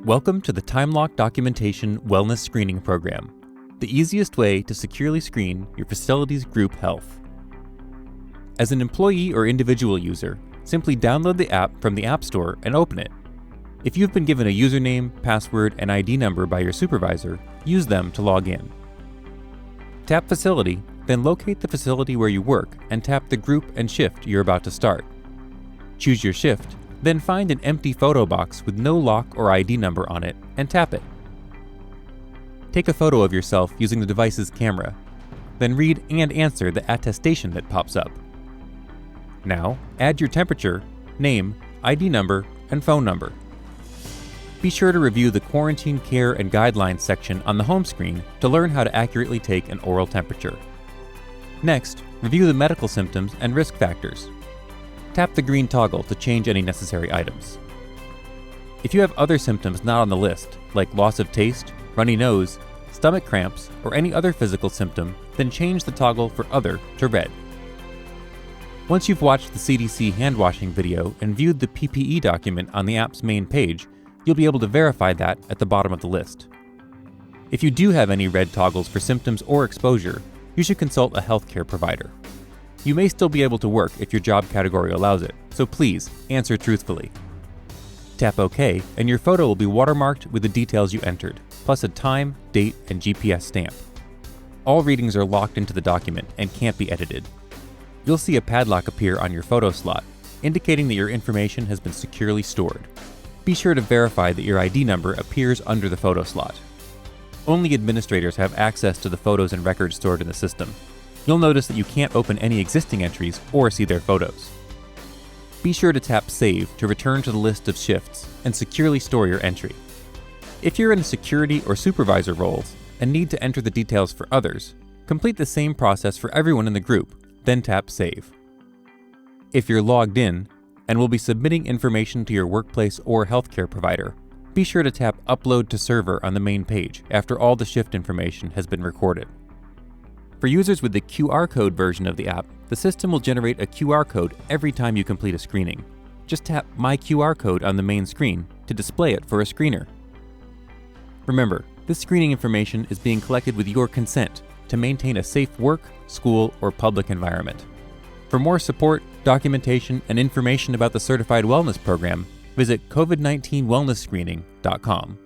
Welcome to the TimeLock Documentation Wellness Screening Program, the easiest way to securely screen your facility's group health. As an employee or individual user, simply download the app from the App Store and open it. If you've been given a username, password, and ID number by your supervisor, use them to log in. Tap Facility, then locate the facility where you work and tap the group and shift you're about to start. Choose your shift, then find an empty photo box with no lock or ID number on it and tap it. Take a photo of yourself using the device's camera, then read and answer the attestation that pops up. Now, add your temperature, name, ID number, and phone number. Be sure to review the Quarantine Care and Guidelines section on the home screen to learn how to accurately take an oral temperature. Next, review the medical symptoms and risk factors. Tap the green toggle to change any necessary items. If you have other symptoms not on the list, like loss of taste, runny nose, stomach cramps, or any other physical symptom, then change the toggle for Other to Red. Once you've watched the CDC hand-washing video and viewed the PPE document on the app's main page, you'll be able to verify that at the bottom of the list. If you do have any red toggles for symptoms or exposure, you should consult a healthcare provider. You may still be able to work if your job category allows it, so please answer truthfully. Tap OK, and your photo will be watermarked with the details you entered, plus a time, date, and GPS stamp. All readings are locked into the document and can't be edited. You'll see a padlock appear on your photo slot, indicating that your information has been securely stored. Be sure to verify that your ID number appears under the photo slot. Only administrators have access to the photos and records stored in the system. You'll notice that you can't open any existing entries or see their photos. Be sure to tap Save to return to the list of shifts and securely store your entry. If you're in security or supervisor roles and need to enter the details for others, complete the same process for everyone in the group, then tap Save. If you're logged in and will be submitting information to your workplace or healthcare provider, be sure to tap Upload to Server on the main page after all the shift information has been recorded. For users with the QR code version of the app, the system will generate a QR code every time you complete a screening. Just tap My QR Code on the main screen to display it for a screener. Remember, this screening information is being collected with your consent to maintain a safe work, school, or public environment. For more support, documentation, and information about the Certified Wellness Program, visit COVID-19wellnessscreening.com.